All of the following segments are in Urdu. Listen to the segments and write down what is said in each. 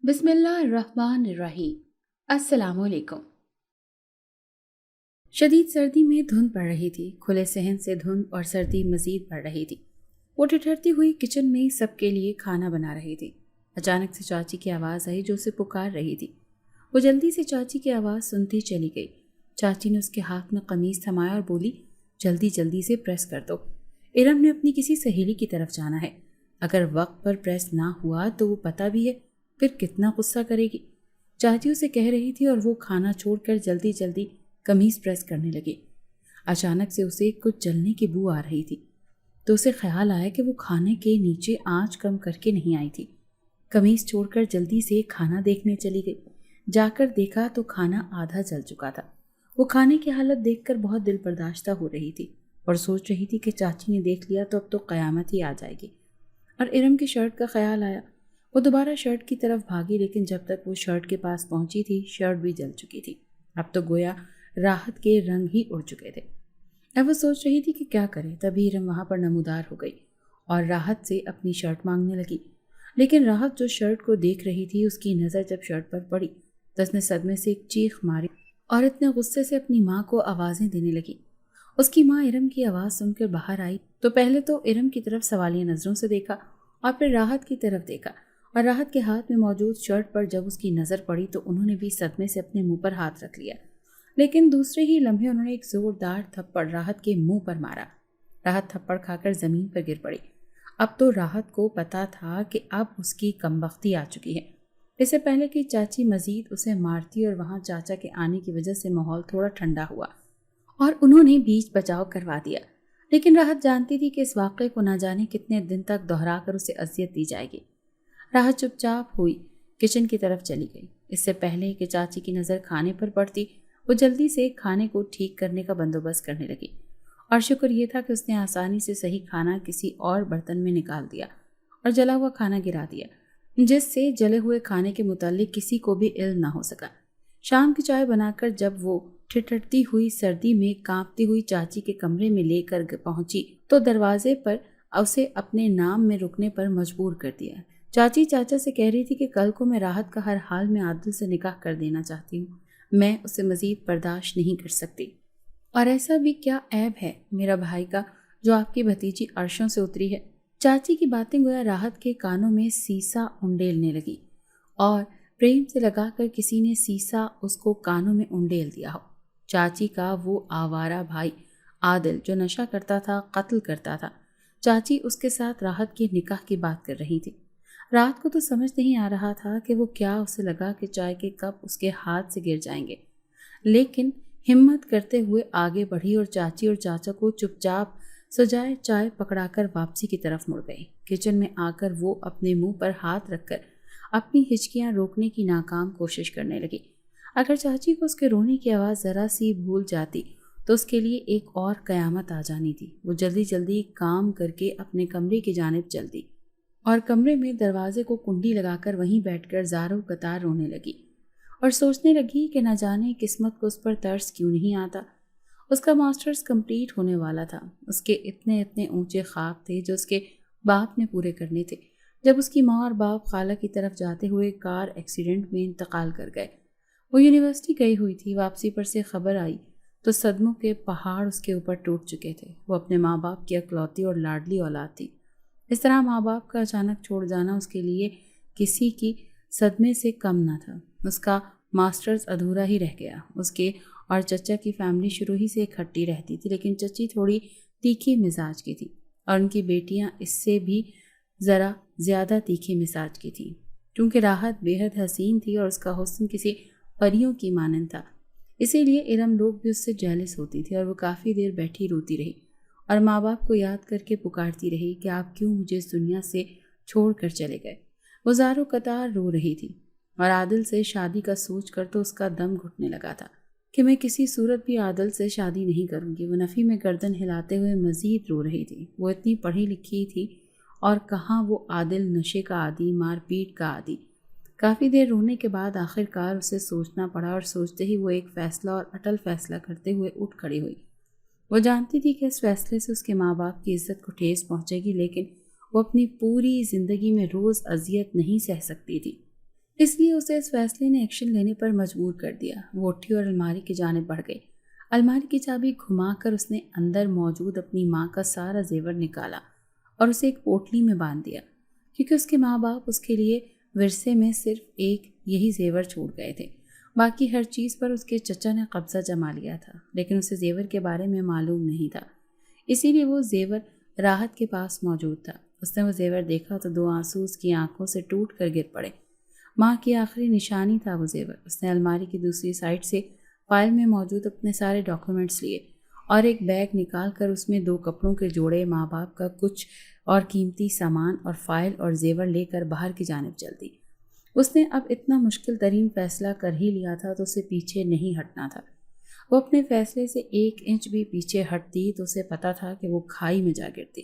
بسم اللہ الرحمن الرحیم۔ السلام علیکم۔ شدید سردی میں دھند پڑ رہی تھی۔ کھلے صحن سے دھند اور سردی مزید بڑھ رہی تھی۔ وہ ٹھٹھرتی ہوئی کچن میں سب کے لیے کھانا بنا رہی تھی۔ اچانک سے چاچی کی آواز آئی جو اسے پکار رہی تھی۔ وہ جلدی سے چاچی کی آواز سنتی چلی گئی۔ چاچی نے اس کے ہاتھ میں قمیص تھمایا اور بولی، جلدی جلدی سے پریس کر دو، ارم نے اپنی کسی سہیلی کی طرف جانا ہے۔ اگر وقت پر پریس نہ ہوا تو وہ پتہ بھی ہے پھر کتنا غصہ کرے گی۔ چاچی اسے کہہ رہی تھی اور وہ کھانا چھوڑ کر جلدی جلدی قمیص پریس کرنے لگی۔ اچانک سے اسے کچھ جلنے کی بو آ رہی تھی تو اسے خیال آیا کہ وہ کھانے کے نیچے آنچ کم کر کے نہیں آئی تھی۔ قمیص چھوڑ کر جلدی سے کھانا دیکھنے چلی گئی۔ جا کر دیکھا تو کھانا آدھا جل چکا تھا۔ وہ کھانے کی حالت دیکھ کر بہت دل برداشتہ ہو رہی تھی اور سوچ رہی تھی کہ چاچی نے دیکھ لیا تو اب تو قیامت ہی آ جائے گی۔ اور ارم کی شرٹ کا خیال آیا۔ وہ دوبارہ شرٹ کی طرف بھاگی، لیکن جب تک وہ شرٹ کے پاس پہنچی تھی شرٹ بھی جل چکی تھی۔ اب تو گویا راحت کے رنگ ہی اڑ چکے تھے۔ اب وہ سوچ رہی تھی کہ کیا کرے، تبھی ارم وہاں پر نمودار ہو گئی اور راحت سے اپنی شرٹ مانگنے لگی۔ لیکن راحت جو شرٹ کو دیکھ رہی تھی، اس کی نظر جب شرٹ پر پڑی تو اس نے صدمے سے ایک چیخ ماری اور اتنے غصے سے اپنی ماں کو آوازیں دینے لگی۔ اس کی ماں ارم کی آواز سن کر باہر آئی تو پہلے تو ارم کی طرف سوالیہ نظروں سے دیکھا اور پھر راحت کی طرف دیکھا، اور راحت کے ہاتھ میں موجود شرٹ پر جب اس کی نظر پڑی تو انہوں نے بھی صدمے سے اپنے منہ پر ہاتھ رکھ لیا۔ لیکن دوسرے ہی لمحے انہوں نے ایک زوردار تھپڑ راحت کے منہ پر مارا۔ راحت تھپڑ کھا کر زمین پر گر پڑی۔ اب تو راحت کو پتا تھا کہ اب اس کی کمبختی آ چکی ہے۔ اس سے پہلے کہ چاچی مزید اسے مارتی اور وہاں چاچا کے آنے کی وجہ سے ماحول تھوڑا ٹھنڈا ہوا اور انہوں نے بیچ بچاؤ کروا دیا، لیکن راحت جانتی تھی کہ اس واقعے کو نہ جانے کتنے دن تک دہرا کر اسے اذیت دی جائے گی۔ راحت چپ چاپ ہوئی کچن کی طرف چلی گئی۔ اس سے پہلے کہ چاچی کی نظر کھانے پر پڑتی، وہ جلدی سے کھانے کو ٹھیک کرنے کا بندوبست کرنے لگی، اور شکر یہ تھا کہ اس نے آسانی سے صحیح کھانا کسی اور برتن میں نکال دیا اور جلا ہوا کھانا گرا دیا، جس سے جلے ہوئے کھانے کے متعلق کسی کو بھی علم نہ ہو سکا۔ شام کی چائے بنا کر جب وہ ٹھٹھرتی ہوئی سردی میں کانپتی ہوئی چاچی کے کمرے میں لے کر پہنچی تو دروازے پر اسے اپنے نام میں رکنے پر مجبور کر دیا۔ چاچی چاچا سے کہہ رہی تھی کہ کل کو میں راحت کا ہر حال میں عادل سے نکاح کر دینا چاہتی ہوں، میں اسے مزید برداشت نہیں کر سکتی۔ اور ایسا بھی کیا عیب ہے میرا بھائی کا جو آپ کی بھتیجی عرشوں سے اتری ہے؟ چاچی کی باتیں گویا راحت کے کانوں میں سیسا انڈیلنے لگی، اور پریم سے لگا کر کسی نے سیسا اس کو کانوں میں انڈیل دیا ہو۔ چاچی کا وہ آوارہ بھائی عادل جو نشہ کرتا تھا، قتل کرتا تھا، چاچی اس کے ساتھ راحت کے نکاح کی بات کر رہی تھی۔ رات کو تو سمجھ نہیں آ رہا تھا کہ وہ کیا، اسے لگا کہ چائے کے کپ اس کے ہاتھ سے گر جائیں گے، لیکن ہمت کرتے ہوئے آگے بڑھی اور چاچی اور چاچا کو چپ چاپ سجائے چائے پکڑا کر واپسی کی طرف مڑ گئی۔ کچن میں آ کر وہ اپنے منہ پر ہاتھ رکھ کر اپنی ہچکیاں روکنے کی ناکام کوشش کرنے لگی۔ اگر چاچی کو اس کے رونے کی آواز ذرا سی بھول جاتی تو اس کے لیے ایک اور قیامت آ جانی تھی۔ وہ جلدی جلدی کام کر کے اپنے کمرے کی جانب چل دی اور کمرے میں دروازے کو کنڈی لگا کر وہیں بیٹھ کر زاروں قطار رونے لگی اور سوچنے لگی کہ نہ جانے قسمت کو اس پر ترس کیوں نہیں آتا۔ اس کا ماسٹرز کمپلیٹ ہونے والا تھا۔ اس کے اتنے اتنے اونچے خواب تھے جو اس کے باپ نے پورے کرنے تھے۔ جب اس کی ماں اور باپ خالہ کی طرف جاتے ہوئے کار ایکسیڈنٹ میں انتقال کر گئے، وہ یونیورسٹی گئی ہوئی تھی۔ واپسی پر سے خبر آئی تو صدموں کے پہاڑ اس کے اوپر ٹوٹ چکے تھے۔ وہ اپنے ماں باپ کی اکلوتی اور لاڈلی اولاد تھی۔ اس طرح ماں باپ کا اچانک چھوڑ جانا اس کے لیے کسی کی صدمے سے کم نہ تھا۔ اس کا ماسٹرز ادھورا ہی رہ گیا۔ اس کے اور چچا کی فیملی شروع ہی سے اکٹھی رہتی تھی، لیکن چچی تھوڑی تیکھی مزاج کی تھی اور ان کی بیٹیاں اس سے بھی ذرا زیادہ تیکھی مزاج کی تھی۔ کیونکہ راحت بے حد حسین تھی اور اس کا حسن کسی پریوں کی مانند تھا، اسی لیے ارم لوگ بھی اس سے جیلس ہوتی تھی اور وہ کافی دیر بیٹھی روتی رہی اور ماں باپ کو یاد کر کے پکارتی رہی کہ آپ کیوں مجھے اس دنیا سے چھوڑ کر چلے گئے۔ وہ زاروں قطار رو رہی تھی اور عادل سے شادی کا سوچ کر تو اس کا دم گھٹنے لگا تھا کہ میں کسی صورت بھی عادل سے شادی نہیں کروں گی۔ وہ نفی میں گردن ہلاتے ہوئے مزید رو رہی تھی۔ وہ اتنی پڑھی لکھی تھی اور کہاں وہ عادل نشے کا عادی، مار پیٹ کا عادی۔ کافی دیر رونے کے بعد آخر کار اسے سوچنا پڑا اور سوچتے ہی وہ ایک فیصلہ اور اٹل فیصلہ کرتے ہوئے اٹھ کھڑی ہوئی۔ وہ جانتی تھی کہ اس فیصلے سے اس کے ماں باپ کی عزت کو ٹھیس پہنچے گی، لیکن وہ اپنی پوری زندگی میں روز اذیت نہیں سہ سکتی تھی۔ اس لیے اسے اس فیصلے نے ایکشن لینے پر مجبور کر دیا۔ وہ اٹھی اور الماری کی جانب بڑھ گئی۔ الماری کی چابی گھما کر اس نے اندر موجود اپنی ماں کا سارا زیور نکالا اور اسے ایک پوٹلی میں باندھ دیا، کیونکہ اس کے ماں باپ اس کے لیے ورثے میں صرف ایک یہی زیور چھوڑ گئے تھے۔ باقی ہر چیز پر اس کے چچا نے قبضہ جما لیا تھا، لیکن اسے زیور کے بارے میں معلوم نہیں تھا، اسی لیے وہ زیور راحت کے پاس موجود تھا۔ اس نے وہ زیور دیکھا تو 2 آنسو اس کی آنکھوں سے ٹوٹ کر گر پڑے۔ ماں کی آخری نشانی تھا وہ زیور۔ اس نے الماری کی دوسری سائڈ سے فائل میں موجود اپنے سارے ڈاکیومنٹس لیے اور ایک بیگ نکال کر اس میں 2 کپڑوں کے جوڑے، ماں باپ کا کچھ اور قیمتی سامان اور فائل اور زیور لے کر باہر کی جانب چل دی۔ اس نے اب اتنا مشکل ترین فیصلہ کر ہی لیا تھا تو اسے پیچھے نہیں ہٹنا تھا۔ وہ اپنے فیصلے سے 1 انچ بھی پیچھے ہٹتی تو اسے پتا تھا کہ وہ کھائی میں جا گرتی،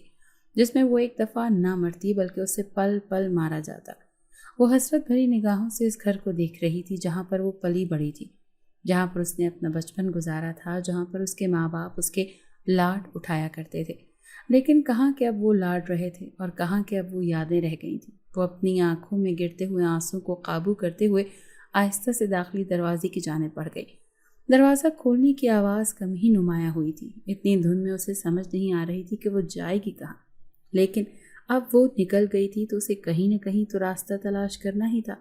جس میں وہ ایک دفعہ نہ مرتی بلکہ اسے پل پل مارا جاتا۔ وہ حسرت بھری نگاہوں سے اس گھر کو دیکھ رہی تھی جہاں پر وہ پلی بڑھی تھی، جہاں پر اس نے اپنا بچپن گزارا تھا، جہاں پر اس کے ماں باپ اس کے لاڈ اٹھایا کرتے تھے۔ لیکن کہاں کہ اب وہ لاڈ رہے تھے اور کہاں کہ اب وہ یادیں رہ گئی تھیں۔ وہ اپنی آنکھوں میں گرتے ہوئے آنسوں کو قابو کرتے ہوئے آہستہ سے داخلی دروازے کی جانب بڑھ گئی۔ دروازہ کھولنے کی آواز کم ہی نمایاں ہوئی تھی۔ اتنی دھن میں اسے سمجھ نہیں آ رہی تھی کہ وہ جائے گی کہاں، لیکن اب وہ نکل گئی تھی تو اسے کہیں نہ کہیں تو راستہ تلاش کرنا ہی تھا۔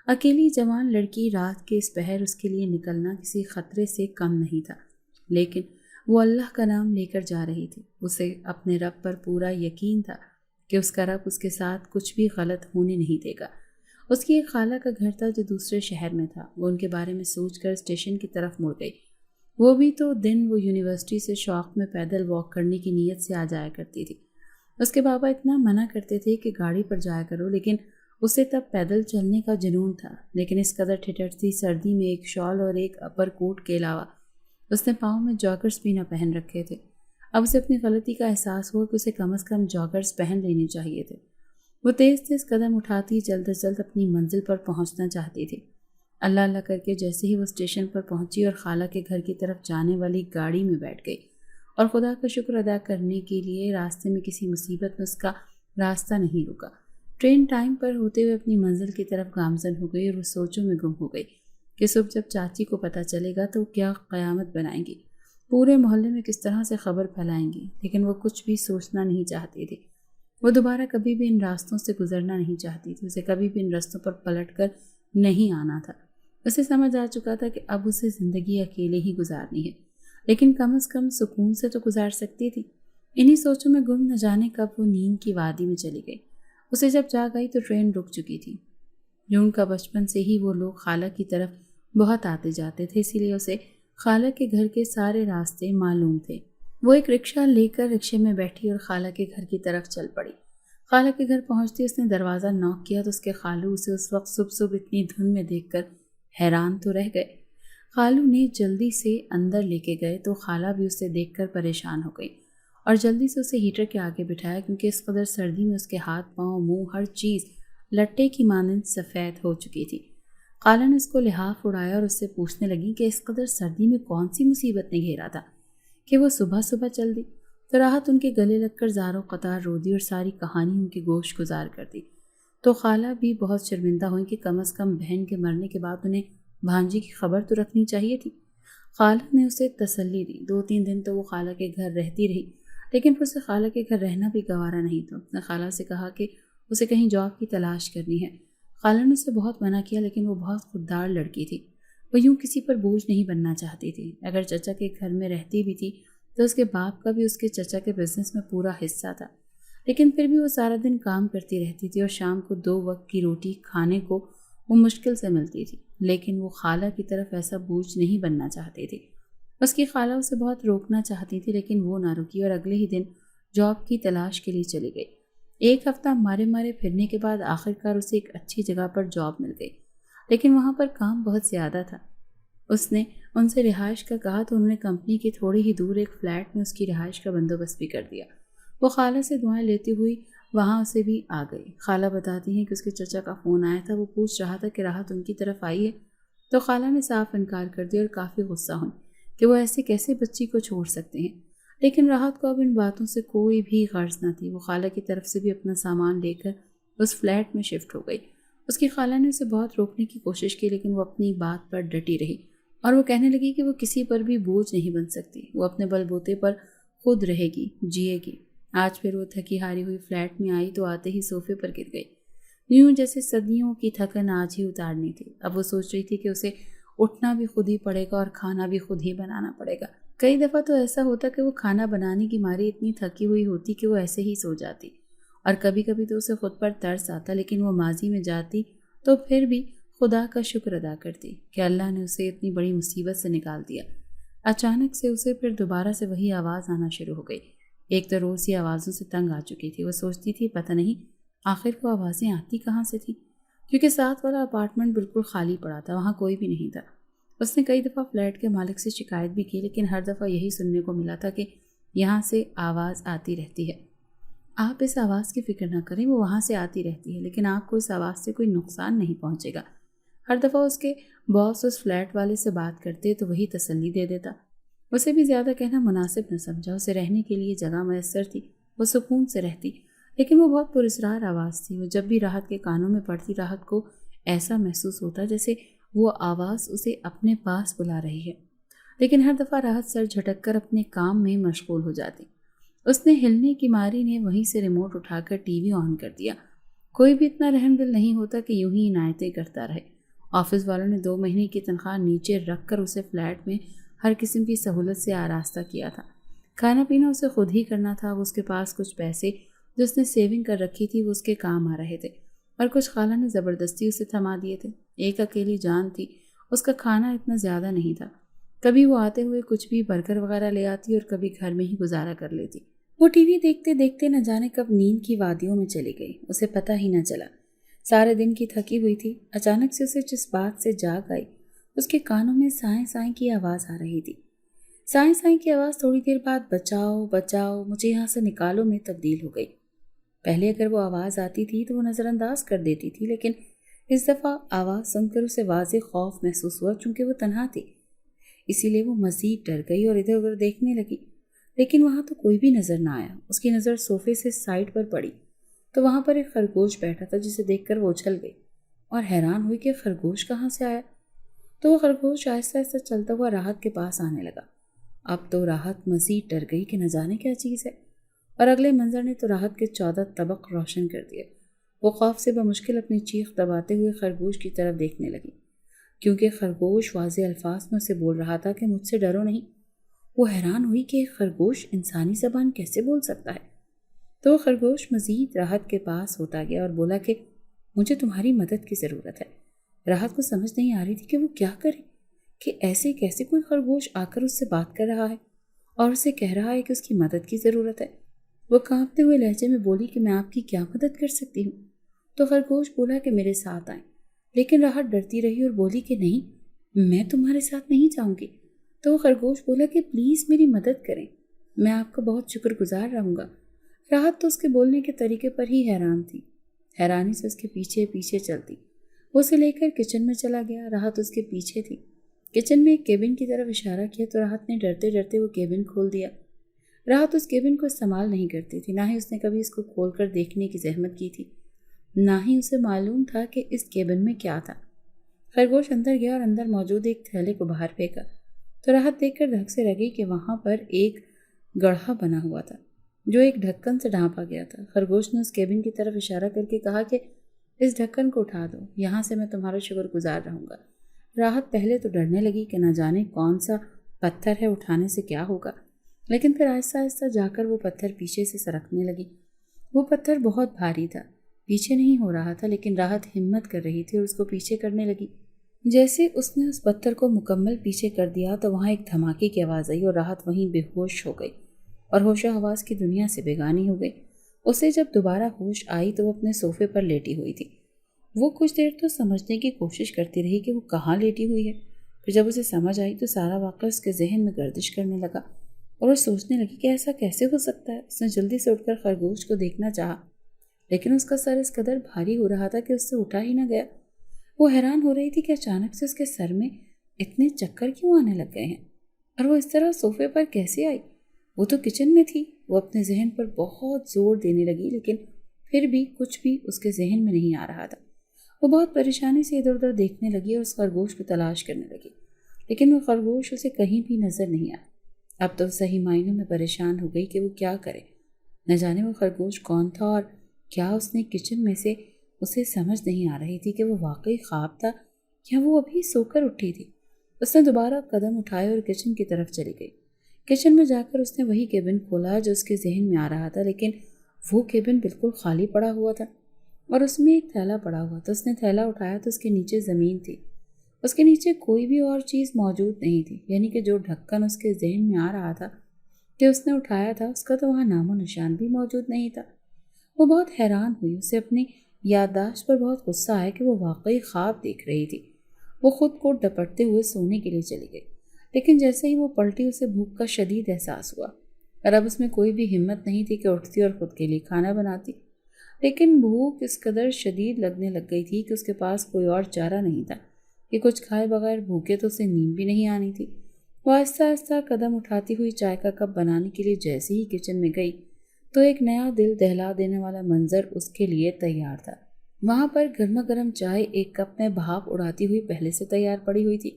اکیلی جوان لڑکی رات کے اس پہر اس کے لیے نکلنا کسی خطرے سے کم نہیں تھا، لیکن وہ اللہ کا نام لے کر جا رہی تھی۔ اسے اپنے رب پر پورا یقین تھا کہ اس کا رب اس کے ساتھ کچھ بھی غلط ہونے نہیں دے گا۔ اس کی ایک خالہ کا گھر تھا جو دوسرے شہر میں تھا۔ وہ ان کے بارے میں سوچ کر اسٹیشن کی طرف مڑ گئی۔ وہ بھی تو دن وہ یونیورسٹی سے شوق میں پیدل واک کرنے کی نیت سے آ جایا کرتی تھی۔ اس کے بابا اتنا منع کرتے تھے کہ گاڑی پر جایا کرو، لیکن اسے تب پیدل چلنے کا جنون تھا۔ لیکن اس قدر ٹھٹرتی سردی میں ایک شال اور ایک اپر کوٹ کے علاوہ اس نے پاؤں میں جاگرز بھی نہ پہن رکھے تھے۔ اب اسے اپنی غلطی کا احساس ہوا کہ اسے کم از کم جاگرز پہن لینے چاہیے تھے۔ وہ تیز تیز قدم اٹھاتی جلد از جلد اپنی منزل پر پہنچنا چاہتی تھی۔ اللہ اللہ کر کے جیسے ہی وہ اسٹیشن پر پہنچی اور خالہ کے گھر کی طرف جانے والی گاڑی میں بیٹھ گئی اور خدا کا شکر ادا کرنے کے لیے راستے میں کسی مصیبت میں اس کا راستہ نہیں رکا۔ ٹرین ٹائم پر ہوتے ہوئے اپنی منزل کی طرف گامزن ہو گئی اور وہ سوچوں میں گم ہو گئی کہ صبح جب چاچی کو پتہ چلے گا تو کیا قیامت بنائیں گی، پورے محلے میں کس طرح سے خبر پھیلائیں گی۔ لیکن وہ کچھ بھی سوچنا نہیں چاہتی تھی۔ وہ دوبارہ کبھی بھی ان راستوں سے گزرنا نہیں چاہتی تھی۔ اسے کبھی بھی ان رستوں پر پلٹ کر نہیں آنا تھا۔ اسے سمجھ آ چکا تھا کہ اب اسے زندگی اکیلے ہی گزارنی ہے، لیکن کم از کم سکون سے تو گزار سکتی تھی۔ انہی سوچوں میں گم نہ جانے کب وہ نیند کی وادی میں چلی گئی۔ اسے جب جاگ آئی تو ٹرین رک چکی تھی۔ جو ان کا بچپن سے ہی وہ لوگ خالہ کی طرف بہت آتے جاتے تھے، اسی لیے اسے خالہ کے گھر کے سارے راستے معلوم تھے۔ وہ ایک رکشہ لے کر رکشے میں بیٹھی اور خالہ کے گھر کی طرف چل پڑی۔ خالہ کے گھر پہنچتی اس نے دروازہ نوک کیا تو اس کے خالو اسے اس وقت صبح اتنی دھن میں دیکھ کر حیران تو رہ گئے۔ خالو نے جلدی سے اندر لے کے گئے تو خالہ بھی اسے دیکھ کر پریشان ہو گئی اور جلدی سے اسے ہیٹر کے آگے بٹھایا، کیونکہ اس قدر سردی میں اس کے ہاتھ پاؤں منہ ہر چیز لٹے کی مانند سفید ہو چکی تھی۔ خالہ نے اس کو لحاف اڑایا اور اس سے پوچھنے لگی کہ اس قدر سردی میں کون سی مصیبت نے گھیرا تھا کہ وہ صبح صبح چل دی۔ تو راحت ان کے گلے لگ کر زاروں قطار رو دی اور ساری کہانی ان کی گوش گزار کر دی۔ تو خالہ بھی بہت شرمندہ ہوئی کہ کم از کم بہن کے مرنے کے بعد انہیں بھانجی کی خبر تو رکھنی چاہیے تھی۔ خالہ نے اسے تسلی دی۔ 2-3 دن تو وہ خالہ کے گھر رہتی رہی، لیکن پھر اسے خالہ کے گھر رہنا بھی گوارا نہیں تھا۔ اس نے خالہ سے کہا کہ اسے کہیں جاب کی تلاش کرنی ہے۔ خالہ نے اسے بہت منع کیا، لیکن وہ بہت خوددار لڑکی تھی۔ وہ یوں کسی پر بوجھ نہیں بننا چاہتی تھی۔ اگر چچا کے گھر میں رہتی بھی تھی تو اس کے باپ کا بھی اس کے چچا کے بزنس میں پورا حصہ تھا، لیکن پھر بھی وہ سارا دن کام کرتی رہتی تھی اور شام کو 2 وقت کی روٹی کھانے کو وہ مشکل سے ملتی تھی۔ لیکن وہ خالہ کی طرف ایسا بوجھ نہیں بننا چاہتی تھی۔ اس کی خالہ اسے بہت روکنا چاہتی تھی، لیکن وہ نہ رکی اور اگلے ہی دن جاب کی تلاش کے لیے چلی گئی۔ 1 ہفتہ مارے مارے پھرنے کے بعد آخرکار اسے ایک اچھی جگہ پر جاب مل گئی، لیکن وہاں پر کام بہت زیادہ تھا۔ اس نے ان سے رہائش کا کہا تو انہوں نے کمپنی کے تھوڑے ہی دور ایک فلیٹ میں اس کی رہائش کا بندوبست بھی کر دیا۔ وہ خالہ سے دعائیں لیتی ہوئی وہاں اسے بھی آ گئی۔ خالہ بتاتی ہیں کہ اس کے چچا کا فون آیا تھا، وہ پوچھ رہا تھا کہ راحت ان کی طرف آئی ہے، تو خالہ نے صاف انکار کر دیا اور کافی غصہ ہوئی کہ وہ ایسے کیسے بچی کو چھوڑ سکتے ہیں۔ لیکن راحت کو اب ان باتوں سے کوئی بھی غرض نہ تھی۔ وہ خالہ کی طرف سے بھی اپنا سامان لے کر اس فلیٹ میں شفٹ ہو گئی۔ اس کی خالہ نے اسے بہت روکنے کی کوشش کی، لیکن وہ اپنی بات پر ڈٹی رہی اور وہ کہنے لگی کہ وہ کسی پر بھی بوجھ نہیں بن سکتی، وہ اپنے بل بوتے پر خود رہے گی، جیے گی۔ آج پھر وہ تھکی ہاری ہوئی فلیٹ میں آئی تو آتے ہی صوفے پر گر گئی، یوں جیسے صدیوں کی تھکن آج ہی اتارنی تھی۔ اب وہ سوچ رہی تھی کہ اسے اٹھنا بھی خود ہی پڑے گا اور کھانا بھی خود ہی بنانا پڑے گا۔ کئی دفعہ تو ایسا ہوتا کہ وہ کھانا بنانے کی ماری اتنی تھکی ہوئی ہوتی کہ وہ ایسے ہی سو جاتی، اور کبھی کبھی تو اسے خود پر ترس آتا، لیکن وہ ماضی میں جاتی تو پھر بھی خدا کا شکر ادا کرتی کہ اللہ نے اسے اتنی بڑی مصیبت سے نکال دیا۔ اچانک سے اسے پھر دوبارہ سے وہی آواز آنا شروع ہو گئی۔ ایک تو روز ہی آوازوں سے تنگ آ چکی تھی، وہ سوچتی تھی پتہ نہیں آخر وہ آوازیں آتی کہاں سے تھی، کیونکہ ساتھ والا اپارٹمنٹ بالکل خالی پڑا تھا، وہاں کوئی بھی نہیں تھا۔ اس نے کئی دفعہ فلیٹ کے مالک سے شکایت بھی کی، لیکن ہر دفعہ یہی سننے کو ملا تھا کہ یہاں سے آواز آتی رہتی ہے، آپ اس آواز کی فکر نہ کریں، وہ وہاں سے آتی رہتی ہے، لیکن آپ کو اس آواز سے کوئی نقصان نہیں پہنچے گا۔ ہر دفعہ اس کے باس اس فلیٹ والے سے بات کرتے تو وہی تسلی دے دیتا۔ اسے بھی زیادہ کہنا مناسب نہ سمجھا، اسے رہنے کے لیے جگہ میسر تھی، وہ سکون سے رہتی، لیکن وہ بہت پراسرار آواز تھی۔ وہ جب بھی راحت کے کانوں میں پڑتی، راحت کو ایسا محسوس ہوتا جیسے وہ آواز اسے اپنے پاس بلا رہی ہے، لیکن ہر دفعہ راحت سر جھٹک کر اپنے کام میں مشغول ہو جاتی۔ اس نے ہلنے کی ماری نے وہیں سے ریموٹ اٹھا کر ٹی وی آن کر دیا۔ کوئی بھی اتنا رحم دل نہیں ہوتا کہ یوں ہی عنایتیں کرتا رہے۔ آفس والوں نے 2 مہینے کی تنخواہ نیچے رکھ کر اسے فلیٹ میں ہر قسم کی سہولت سے آراستہ کیا تھا۔ کھانا پینا اسے خود ہی کرنا تھا، اس کے پاس کچھ پیسے جو اس نے سیونگ کر رکھی تھی وہ اس کے کام آ رہے تھے، اور کچھ خالہ نے زبردستی اسے تھما دیے تھے۔ ایک اکیلی جان تھی، اس کا کھانا اتنا زیادہ نہیں تھا، کبھی وہ آتے ہوئے کچھ بھی برگر وغیرہ لے آتی اور کبھی گھر میں ہی گزارا کر لیتی۔ وہ ٹی وی دیکھتے دیکھتے نہ جانے کب نیند کی وادیوں میں چلی گئی، اسے پتہ ہی نہ چلا۔ سارے دن کی تھکی ہوئی تھی، اچانک سے اسے جس بات سے جاگ آئی، اس کے کانوں میں سائیں سائیں کی آواز آ رہی تھی۔ سائیں سائیں کی آواز تھوڑی دیر بعد بچاؤ بچاؤ مجھے یہاں سے نکالو میں تبدیل ہو گئی۔ پہلے اگر وہ آواز آتی تھی تو وہ نظر انداز کر دیتی تھی، لیکن اس دفعہ آواز سن کر اسے واضح خوف محسوس ہوا، چونکہ وہ تنہا تھی، اسی لیے وہ مزید ڈر گئی اور ادھر ادھر دیکھنے لگی، لیکن وہاں تو کوئی بھی نظر نہ آیا۔ اس کی نظر صوفے سے سائڈ پر پڑی تو وہاں پر ایک خرگوش بیٹھا تھا، جسے دیکھ کر وہ اچھل گئی اور حیران ہوئی کہ خرگوش کہاں سے آیا۔ تو وہ خرگوش آہستہ آہستہ چلتا ہوا راحت کے پاس آنے لگا۔ اب تو راحت مزید ڈر گئی کہ نہ جانے کیا چیز ہے، اور اگلے منظر نے تو راحت کے 14 طبق روشن کر دیے۔ وہ خوف سے بمشکل اپنی چیخ دباتے ہوئے خرگوش کی طرف دیکھنے لگی، کیونکہ خرگوش واضح الفاظ میں اسے بول رہا تھا کہ مجھ سے ڈرو نہیں۔ وہ حیران ہوئی کہ ایک خرگوش انسانی زبان کیسے بول سکتا ہے۔ تو وہ خرگوش مزید راحت کے پاس ہوتا گیا اور بولا کہ مجھے تمہاری مدد کی ضرورت ہے۔ راحت کو سمجھ نہیں آ رہی تھی کہ وہ کیا کرے، کہ ایسے کیسے کوئی خرگوش آ کر اس سے بات کر رہا ہے اور اسے کہہ رہا ہے کہ اس کی مدد کی ضرورت ہے۔ وہ کانپتے ہوئے لہجے میں بولی کہ میں آپ کی کیا مدد کر سکتی ہوں؟ تو خرگوش بولا کہ میرے ساتھ آئیں، لیکن راحت ڈرتی رہی اور بولی کہ نہیں، میں تمہارے ساتھ نہیں جاؤں گی۔ تو وہ خرگوش بولا کہ پلیز میری مدد کریں، میں آپ کا بہت شکر گزار رہوں گا۔ راحت تو اس کے بولنے کے طریقے پر ہی حیران تھی، حیرانی سے اس کے پیچھے پیچھے چلتی۔ وہ اسے لے کر کچن میں چلا گیا، راحت اس کے پیچھے تھی۔ کچن میں ایک کیبن کی طرف اشارہ کیا تو راحت نے ڈرتے ڈرتے وہ کیبن کھول دیا۔ راحت اس کیبن کو استعمال نہیں کرتی تھی، نہ ہی اس نے کبھی اس کو کھول کر دیکھنے کی زحمت کی تھی، نہ ہی اسے معلوم تھا کہ اس کیبن میں کیا تھا۔ خرگوش اندر گیا اور اندر موجود ایک تھیلے کو باہر پھینکا تو راحت دیکھ کر دھک سے رہ گئی کہ وہاں پر ایک گڑھا بنا ہوا تھا جو ایک ڈھکن سے ڈھانپا گیا تھا۔ خرگوش نے اس کیبن کی طرف اشارہ کر کے کہا کہ اس ڈھکن کو اٹھا دو، یہاں سے میں تمہارا شکر گزار رہوں گا۔ راحت پہلے تو ڈرنے لگی کہ نہ جانے کون سا پتھر ہے، اٹھانے سے کیا ہوگا، لیکن پھر آہستہ آہستہ جا کر وہ پتھر پیچھے سے سرکنے لگی۔ وہ پتھر بہت بھاری تھا، پیچھے نہیں ہو رہا تھا، لیکن راحت ہمت کر رہی تھی اور اس کو پیچھے کرنے لگی۔ جیسے اس نے اس پتھر کو مکمل پیچھے کر دیا تو وہاں ایک دھماکے کی آواز آئی اور راحت وہیں بے ہوش ہو گئی اور ہوش و حواس کی دنیا سے بیگانی ہو گئی۔ اسے جب دوبارہ ہوش آئی تو وہ اپنے صوفے پر لیٹی ہوئی تھی۔ وہ کچھ دیر تو سمجھنے کی کوشش کرتی رہی کہ وہ کہاں لیٹی ہوئی ہے، پھر جب اسے سمجھ آئی تو سارا واقعہ اس کے ذہن میں گردش کرنے لگا اور وہ سوچنے لگی کہ ایسا کیسے ہو سکتا ہے۔ اس نے جلدی سے اٹھ کر خرگوش کو دیکھنا چاہا، لیکن اس کا سر اس قدر بھاری ہو رہا تھا کہ اس سے اٹھا ہی نہ گیا۔ وہ حیران ہو رہی تھی کہ اچانک سے اس کے سر میں اتنے چکر کیوں آنے لگ گئے ہیں، اور وہ اس طرح صوفے پر کیسے آئی؟ وہ تو کچن میں تھی۔ وہ اپنے ذہن پر بہت زور دینے لگی، لیکن پھر بھی کچھ بھی اس کے ذہن میں نہیں آ رہا تھا۔ وہ بہت پریشانی سے ادھر ادھر دیکھنے لگی اور اس خرگوش کو تلاش کرنے لگی، لیکن وہ خرگوش اسے کہیں بھی نظر نہیں آیا۔ اب تو صحیح معنوں میں پریشان ہو گئی کہ وہ کیا کرے۔ نہ جانے وہ خرگوش کون تھا اور کیا اس نے کچن میں سے اسے سمجھ نہیں آ رہی تھی کہ وہ واقعی خواب تھا یا وہ ابھی سو کر اٹھی تھی۔ اس نے دوبارہ قدم اٹھائے اور کچن کی طرف چلی گئی۔ کچن میں جا کر اس نے وہی کیبن کھولا جو اس کے ذہن میں آ رہا تھا، لیکن وہ کیبن بالکل خالی پڑا ہوا تھا اور اس میں ایک تھیلا پڑا ہوا تھا۔ اس نے تھیلا اٹھایا تو اس کے نیچے زمین تھی، اس کے نیچے کوئی بھی اور چیز موجود نہیں تھی، یعنی کہ جو ڈھکن اس کے ذہن میں آ رہا تھا کہ اس نے اٹھایا تھا، اس کا تو وہاں نام و نشان بھی موجود نہیں تھا۔ وہ بہت حیران ہوئی، اسے اپنی یادداشت پر بہت غصہ آیا کہ وہ واقعی خواب دیکھ رہی تھی۔ وہ خود کو ڈپٹتے ہوئے سونے کے لیے چلی گئی، لیکن جیسے ہی وہ پلٹی اسے بھوک کا شدید احساس ہوا اور اب اس میں کوئی بھی ہمت نہیں تھی کہ اٹھتی اور خود کے لیے کھانا بناتی، لیکن بھوک اس قدر شدید لگنے لگ گئی تھی کہ اس کے پاس کوئی اور چارہ نہیں تھا کہ کچھ کھائے بغیر بھوکے تو اسے نیند بھی نہیں آنی تھی۔ وہ آہستہ آہستہ قدم اٹھاتی ہوئی چائے کا کپ بنانے کے لیے جیسے ہی کچن میں گئی تو ایک نیا دل دہلا دینے والا منظر اس کے لیے تیار تھا۔ وہاں پر گرما گرم چائے ایک کپ میں بھاپ اڑاتی ہوئی پہلے سے تیار پڑی ہوئی تھی۔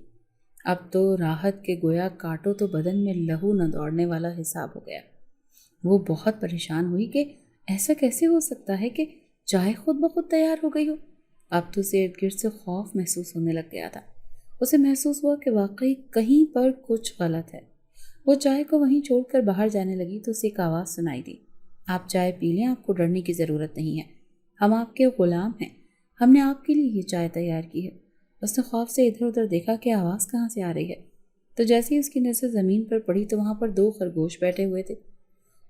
اب تو راحت کے گویا کاٹو تو بدن میں لہو نہ دوڑنے والا حساب ہو گیا۔ وہ بہت پریشان ہوئی کہ ایسا کیسے ہو سکتا ہے کہ چائے خود بخود تیار ہو گئی ہو۔ اب تو اسے ارد گرد سے خوف محسوس ہونے لگ گیا تھا۔ اسے محسوس ہوا کہ واقعی کہیں پر کچھ غلط ہے۔ وہ چائے کو وہیں چھوڑ کر باہر جانے لگی تو اسے ایک آواز سنائی دی، آپ چائے پی لیں، آپ کو ڈرنے کی ضرورت نہیں ہے، ہم آپ کے غلام ہیں، ہم نے آپ کے لیے یہ چائے تیار کی ہے۔ اس نے خوف سے ادھر ادھر دیکھا کہ آواز کہاں سے آ رہی ہے، تو جیسے ہی اس کی نظر زمین پر پڑی تو وہاں پر 2 خرگوش بیٹھے ہوئے تھے۔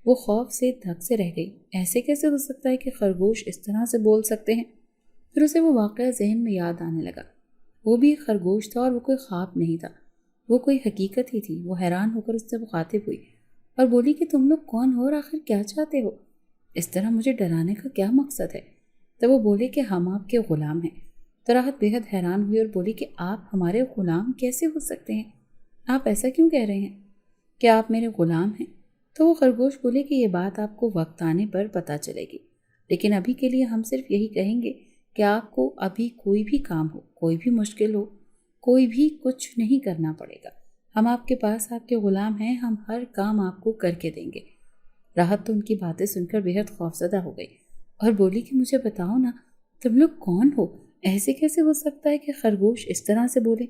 وہ خوف سے دھک سے رہ گئی، ایسے کیسے ہو سکتا ہے کہ خرگوش اس طرح سے بول سکتے ہیں؟ پھر اسے وہ واقعہ ذہن میں یاد آنے لگا، وہ بھی ایک خرگوش تھا اور وہ کوئی خواب نہیں تھا، وہ کوئی حقیقت ہی تھی۔ وہ حیران ہو کر اس سے مخاطب ہوئی اور بولی کہ تم لوگ کون ہو اور آخر کیا چاہتے ہو؟ اس طرح مجھے ڈرانے کا کیا مقصد ہے؟ تو وہ بولے کہ ہم آپ کے غلام ہیں۔ تو راحت بے حد حیران ہوئی اور بولی کہ آپ ہمارے غلام کیسے ہو سکتے ہیں؟ آپ ایسا کیوں کہہ رہے ہیں کہ آپ میرے غلام ہیں؟ تو وہ خرگوش بولے کہ یہ بات آپ کو وقت آنے پر پتہ چلے گی، لیکن ابھی کے لیے ہم صرف یہی کہیں گے کہ آپ کو ابھی کوئی بھی کام ہو، کوئی بھی مشکل ہو، کوئی بھی کچھ نہیں کرنا پڑے گا، ہم آپ کے پاس آپ کے غلام ہیں، ہم ہر کام آپ کو کر کے دیں گے۔ راحت تو ان کی باتیں سن کر بے حد خوفزدہ ہو گئی اور بولی کہ مجھے بتاؤ نا، تم لوگ کون ہو؟ ایسے کیسے ہو سکتا ہے کہ خرگوش اس طرح سے بولے؟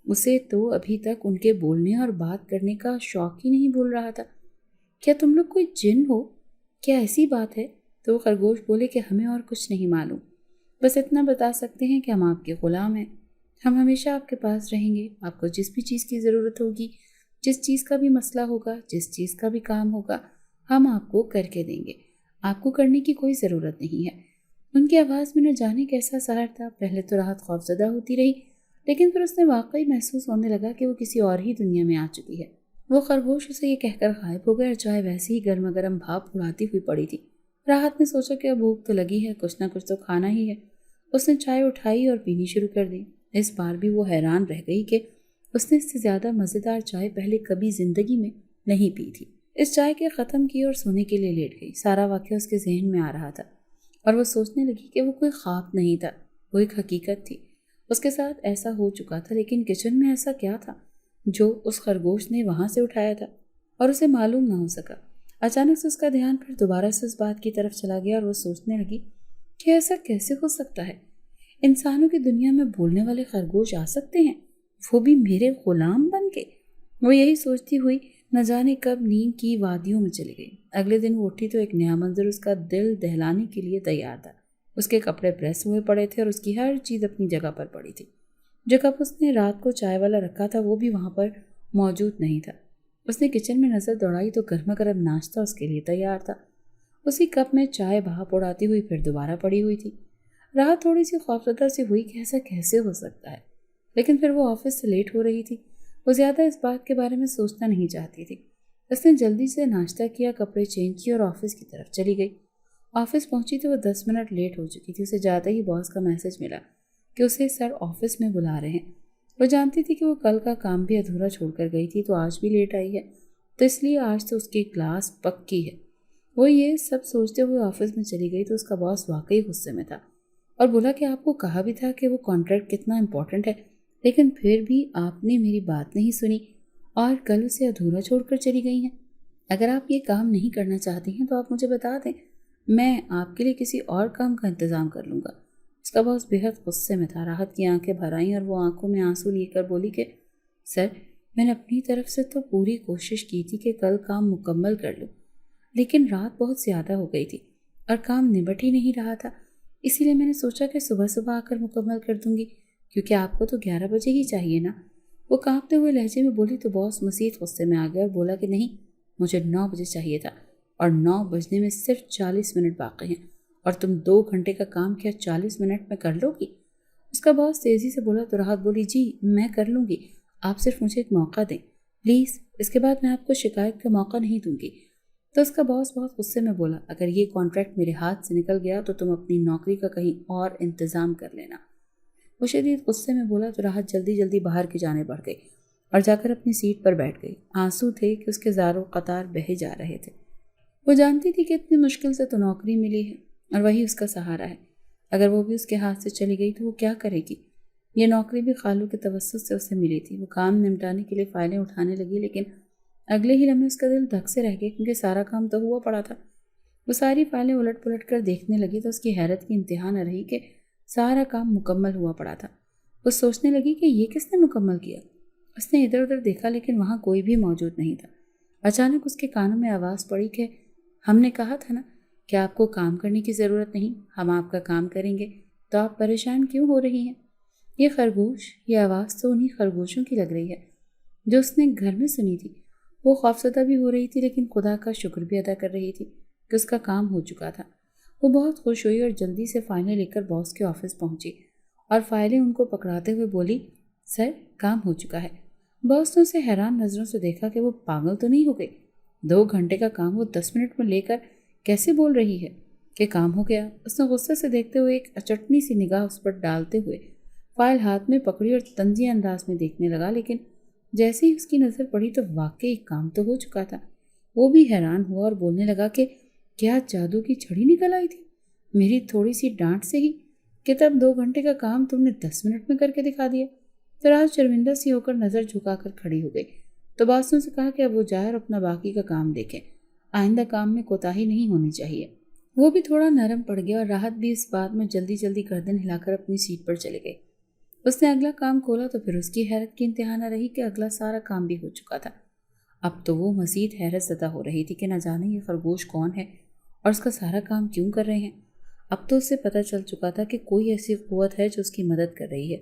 اسے تو ابھی تک ان کے بولنے اور بات کرنے کا شوق ہی نہیں بھول رہا تھا۔ کیا تم لوگ کوئی جن ہو؟ کیا ایسی بات ہے؟ تو وہ خرگوش بولے کہ ہمیں اور کچھ نہیں معلوم، بس اتنا بتا سکتے ہیں کہ ہم آپ کے غلام ہیں، ہم ہمیشہ آپ کے پاس رہیں گے، آپ کو جس بھی چیز کی ضرورت ہوگی، جس چیز کا بھی مسئلہ ہوگا، جس چیز کا بھی کام ہوگا، ہم آپ کو کر کے دیں گے، آپ کو کرنے کی کوئی ضرورت نہیں ہے۔ ان کی آواز میں نہ جانے کیسا سحر تھا۔ پہلے تو راحت خوفزدہ ہوتی رہی، لیکن پھر اس نے واقعی محسوس ہونے لگا کہ وہ کسی اور ہی دنیا میں آ چکی ہے۔ وہ خرگوش اسے یہ کہہ کر غائب ہو گئے اور چائے ویسے ہی گرما گرم بھاپ اڑاتی ہوئی پڑی تھی۔ راحت نے سوچا کہ اب بھوک تو لگی ہے، کچھ نہ کچھ تو کھانا ہی ہے۔ اس نے چائے اٹھائی اور پینی شروع کر دی۔ اس بار بھی وہ حیران رہ گئی کہ اس نے اس سے زیادہ مزیدار چائے پہلے کبھی زندگی میں نہیں پی تھی۔ اس چائے کے ختم کی اور سونے کے لیے لیٹ گئی۔ سارا واقعہ اس کے ذہن میں آ رہا تھا اور وہ سوچنے لگی کہ وہ کوئی خواب نہیں تھا، وہ ایک حقیقت تھی۔ اس کے ساتھ ایسا ہو چکا تھا، لیکن کچن میں ایسا کیا تھا جو اس خرگوش نے وہاں سے اٹھایا تھا اور اسے معلوم نہ ہو سکا؟ اچانک سے اس کا دھیان پھر دوبارہ سے اس بات کی طرف چلا گیا اور وہ سوچنے لگی کہ ایسا کیسے ہو سکتا ہے؟ انسانوں کی دنیا میں بولنے والے خرگوش آ سکتے ہیں، وہ بھی میرے غلام بن کے؟ وہ یہی سوچتی ہوئی نہ جانے کب نیند کی وادیوں میں چلی گئی۔ اگلے دن وہ اٹھی تو ایک نیا منظر اس کا دل دہلانے کے لیے تیار تھا۔ اس کے کپڑے پریس ہوئے پڑے تھے اور اس کی ہر چیز اپنی جگہ پر پڑی تھی۔ جو کپ اس نے رات کو چائے والا رکھا تھا وہ بھی وہاں پر موجود نہیں تھا۔ اس نے کچن میں نظر دوڑائی تو گرما گرم ناشتہ اس کے لیے تیار تھا۔ اسی کپ میں چائے بھاپ اڑاتی ہوئی پھر دوبارہ پڑی ہوئی تھی۔ راحت تھوڑی سی خوفزدہ سی ہوئی کہ ایسا کیسے ہو سکتا ہے، لیکن پھر وہ آفس سے لیٹ ہو رہی تھی، وہ زیادہ اس بات کے بارے میں سوچنا نہیں چاہتی تھی۔ اس نے جلدی سے ناشتہ کیا، کپڑے چینج کیے اور آفس کی طرف چلی گئی۔ آفس پہنچی تو وہ 10 منٹ لیٹ ہو چکی تھی۔ اسے جاتے ہی باس کا میسج ملا کہ اسے سر آفس میں بلا رہے ہیں۔ وہ جانتی تھی کہ وہ کل کا کام بھی ادھورا چھوڑ کر گئی تھی تو آج بھی لیٹ آئی ہے، تو اس لیے آج تو اس کی کلاس پکی ہے۔ وہ یہ سب سوچتے ہوئے آفس میں چلی گئی تو اس کا باس واقعی غصے میں تھا۔ اور بولا کہ آپ کو کہا بھی تھا کہ وہ کانٹریکٹ کتنا امپورٹنٹ ہے، لیکن پھر بھی آپ نے میری بات نہیں سنی اور کل اسے ادھورا چھوڑ کر چلی گئی ہیں۔ اگر آپ یہ کام نہیں کرنا چاہتی ہیں تو آپ مجھے بتا دیں، میں آپ کے لیے کسی اور کام کا انتظام کر لوں گا۔ اس کا باس بےحد غصے میں تھا۔ راحت کی آنکھیں بھر آئیں اور وہ آنکھوں میں آنسو لے کر بولی کہ سر، میں نے اپنی طرف سے تو پوری کوشش کی تھی کہ کل کام مکمل کر لوں، لیکن رات بہت زیادہ ہو گئی تھی اور کام نبٹ ہی نہیں رہا تھا، اسی لیے میں نے سوچا کہ صبح صبح آ کر مکمل کر دوں گی، کیونکہ آپ کو تو 11 بجے ہی چاہیے نا۔ وہ کانپتے ہوئے لہجے میں بولی تو باس مزید غصے میں آ گیا اور بولا کہ نہیں، مجھے 9 بجے چاہیے تھا اور 9 بجنے میں صرف 40 منٹ باقی ہیں، اور تم 2 گھنٹے کا کام کیا 40 منٹ میں کر لو گی؟ اس کا باس تیزی سے بولا تو راحت بولی جی میں کر لوں گی، آپ صرف مجھے ایک موقع دیں پلیز، اس کے بعد میں آپ کو شکایت کا موقع نہیں دوں گی۔ تو اس کا باس بہت غصے میں بولا اگر یہ کانٹریکٹ میرے ہاتھ سے نکل گیا تو تم اپنی نوکری کا کہیں اور انتظام کر لینا۔ وہ شدید غصے میں بولا تو راحت جلدی جلدی باہر کی جانب بڑھ گئی اور جا کر اپنی سیٹ پر بیٹھ گئی۔ آنسو تھے کہ اس کے زاروں قطار بہے جا رہے تھے۔ وہ جانتی تھی کہ اتنی مشکل سے تو نوکری ملی ہے اور وہی اس کا سہارا ہے، اگر وہ بھی اس کے ہاتھ سے چلی گئی تو وہ کیا کرے گی؟ یہ نوکری بھی خالو کے توسط سے اسے ملی تھی۔ وہ کام نمٹانے کے لیے فائلیں اٹھانے لگی، لیکن اگلے ہی لمحے اس کا دل دھک سے رہ گیا کیونکہ سارا کام تو ہوا پڑا تھا۔ وہ ساری فائلیں الٹ پلٹ کر دیکھنے لگی تو اس کی حیرت کی انتہا نہ رہی کہ سارا کام مکمل ہوا پڑا تھا۔ وہ سوچنے لگی کہ یہ کس نے مکمل کیا؟ اس نے ادھر ادھر دیکھا لیکن وہاں کوئی بھی موجود نہیں تھا۔ اچانک اس کے کانوں میں آواز پڑی کہ ہم نے کہا تھا نا کہ آپ کو کام کرنے کی ضرورت نہیں، ہم آپ کا کام کریں گے، تو آپ پریشان کیوں ہو رہی ہیں؟ یہ خرگوش، یہ آواز تو انہی خرگوشوں کی لگ رہی ہے جو اس نے گھر میں سنی تھی۔ وہ خوفزدہ بھی ہو رہی تھی لیکن خدا کا شکر بھی ادا کر رہی تھی کہ اس کا کام ہو چکا تھا۔ وہ بہت خوش ہوئی اور جلدی سے فائلیں لے کر باس کے آفس پہنچی اور فائلیں ان کو پکڑاتے ہوئے بولی سر کام ہو چکا ہے۔ باس نے اسے حیران نظروں سے دیکھا کہ وہ پاگل تو نہیں ہو گئی، 2 گھنٹے کا کام وہ 10 منٹ میں لے کر کیسے بول رہی ہے کہ کام ہو گیا؟ اس نے غصے سے دیکھتے ہوئے ایک اچٹنی سی نگاہ اس پر ڈالتے ہوئے فائل ہاتھ میں پکڑی اور طنزیہ انداز میں دیکھنے لگا، لیکن جیسے ہی اس کی نظر پڑی تو واقعی کام تو ہو چکا تھا۔ وہ بھی حیران ہوا اور بولنے لگا کہ کیا جادو کی چھڑی نکل آئی تھی میری تھوڑی سی ڈانٹ سے ہی کہ تب 2 گھنٹے کا کام تم نے 10 منٹ میں کر کے دکھا دیا؟ تو راج شرمندہ سی ہو کر نظر جھکا کر کھڑی ہو گئی۔ تو باس نے اسے کہا کہ اب وہ جائے اور اپنا باقی کا کام دیکھے، آئندہ کام میں کوتاہی نہیں ہونی چاہیے۔ وہ بھی تھوڑا نرم پڑ گیا اور راحت بھی اس بات میں جلدی جلدی گردن ہلا کر اپنی سیٹ پر چلے گئی۔ اس نے اگلا کام کھولا تو پھر اس کی حیرت کی انتہا نہ رہی کہ اگلا سارا کام بھی ہو چکا تھا۔ اب تو وہ مزید حیرت زدہ ہو رہی تھی کہ نہ جانے یہ خرگوش کون ہے اور اس کا سارا کام کیوں کر رہے ہیں۔ اب تو اسے پتہ چل چکا تھا کہ کوئی ایسی قوت ہے جو اس کی مدد کر رہی ہے۔